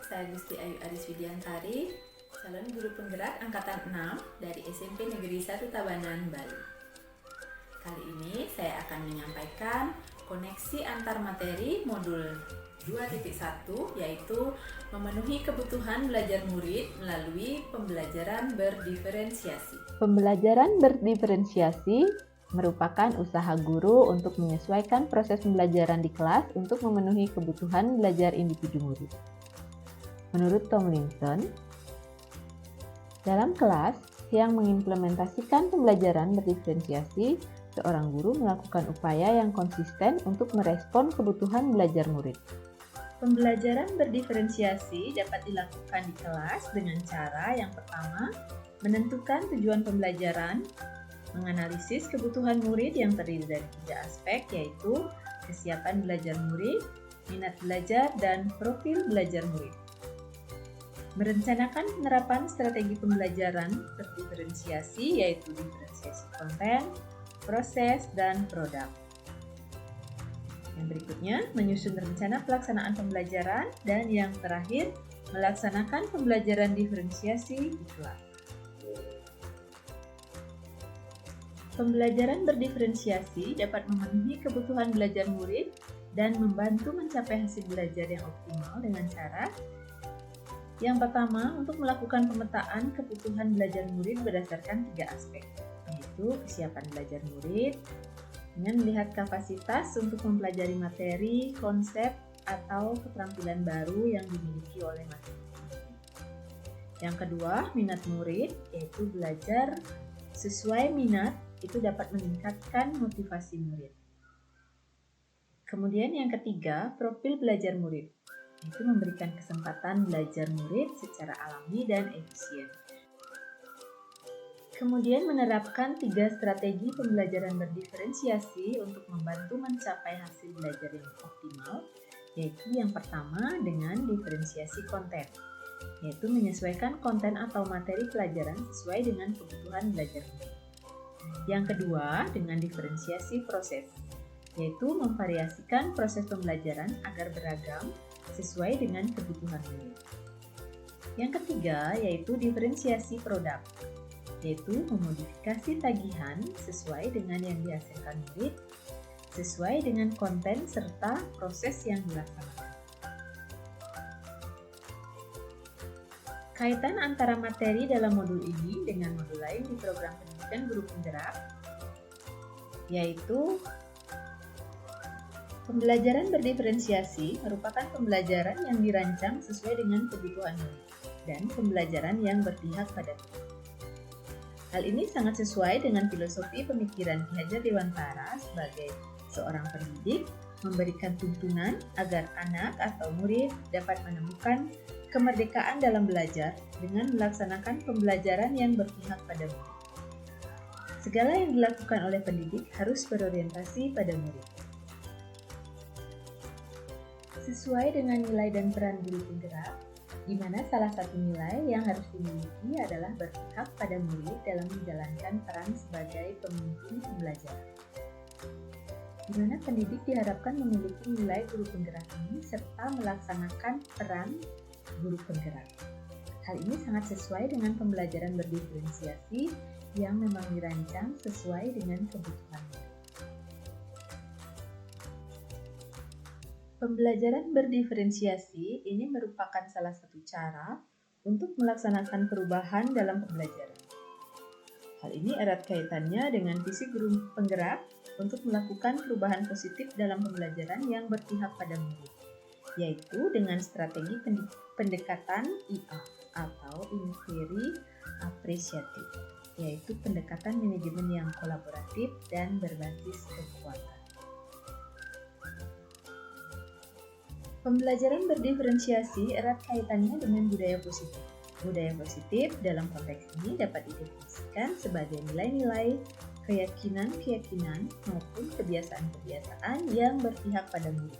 saya Gusti Ayu Aris Widiantari, calon guru penggerak angkatan 6 dari SMP Negeri 1 Tabanan, Bali. Kali ini saya akan menyampaikan koneksi antar materi modul 2.1, yaitu memenuhi kebutuhan belajar murid melalui pembelajaran berdiferensiasi. Pembelajaran berdiferensiasi merupakan usaha guru untuk menyesuaikan proses pembelajaran di kelas untuk memenuhi kebutuhan belajar individu murid. Menurut Tomlinson, dalam kelas yang mengimplementasikan pembelajaran berdiferensiasi, seorang guru melakukan upaya yang konsisten untuk merespon kebutuhan belajar murid. Pembelajaran berdiferensiasi dapat dilakukan di kelas dengan cara yang pertama, menentukan tujuan pembelajaran, menganalisis kebutuhan murid yang terdiri dari 3 aspek, yaitu kesiapan belajar murid, minat belajar, dan profil belajar murid. Merencanakan penerapan strategi pembelajaran berdiferensiasi, yaitu diferensiasi konten, proses, dan produk. Yang berikutnya, menyusun rencana pelaksanaan pembelajaran, dan yang terakhir, melaksanakan pembelajaran diferensiasi di kelas. Pembelajaran berdiferensiasi dapat memenuhi kebutuhan belajar murid dan membantu mencapai hasil belajar yang optimal dengan cara yang pertama, untuk melakukan pemetaan kebutuhan belajar murid berdasarkan 3 aspek, yaitu kesiapan belajar murid dengan melihat kapasitas untuk mempelajari materi, konsep, atau keterampilan baru yang dimiliki oleh masing-masing. Yang kedua, minat murid, yaitu belajar sesuai minat itu dapat meningkatkan motivasi murid. Kemudian yang ketiga, profil belajar murid, itu memberikan kesempatan belajar murid secara alami dan efisien. Kemudian menerapkan 3 strategi pembelajaran berdiferensiasi untuk membantu mencapai hasil belajar yang optimal, yaitu yang pertama dengan diferensiasi konten, yaitu menyesuaikan konten atau materi pelajaran sesuai dengan kebutuhan belajar murid. Yang kedua, dengan diferensiasi proses, yaitu memvariasikan proses pembelajaran agar beragam sesuai dengan kebutuhan murid. Yang ketiga, yaitu diferensiasi produk, yaitu memodifikasi tagihan sesuai dengan yang dihasilkan murid, sesuai dengan konten serta proses yang dilaksanakan. Kaitan antara materi dalam modul ini dengan modul lain di program pendidikan guru penggerak, yaitu pembelajaran berdiferensiasi merupakan pembelajaran yang dirancang sesuai dengan kebutuhan murid dan pembelajaran yang berpihak pada murid. Hal ini sangat sesuai dengan filosofi pemikiran Ki Hajar Dewantara sebagai seorang pendidik, memberikan tuntunan agar anak atau murid dapat menemukan kemerdekaan dalam belajar dengan melaksanakan pembelajaran yang berpihak pada murid. Segala yang dilakukan oleh pendidik harus berorientasi pada murid. Sesuai dengan nilai dan peran guru penggerak, di mana salah satu nilai yang harus dimiliki adalah berpihak pada murid dalam menjalankan peran sebagai pemimpin pembelajaran. Di mana pendidik diharapkan memiliki nilai guru penggerak ini serta melaksanakan peran guru penggerak. Hal ini sangat sesuai dengan pembelajaran berdiferensiasi yang memang dirancang sesuai dengan kebutuhan murid. Pembelajaran berdiferensiasi ini merupakan salah satu cara untuk melaksanakan perubahan dalam pembelajaran. Hal ini erat kaitannya dengan visi guru penggerak untuk melakukan perubahan positif dalam pembelajaran yang berpihak pada murid, yaitu dengan strategi pendekatan IA atau Inquiry Appreciative, yaitu pendekatan manajemen yang kolaboratif dan berbasis kekuatan. Pembelajaran berdiferensiasi erat kaitannya dengan budaya positif. Budaya positif dalam konteks ini dapat didefinisikan sebagai nilai-nilai, keyakinan-keyakinan, maupun kebiasaan-kebiasaan yang berpihak pada murid.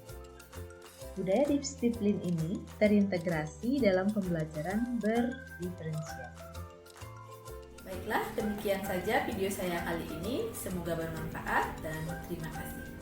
Budaya disiplin ini terintegrasi dalam pembelajaran berdiferensiasi. Baiklah, demikian saja video saya kali ini. Semoga bermanfaat dan terima kasih.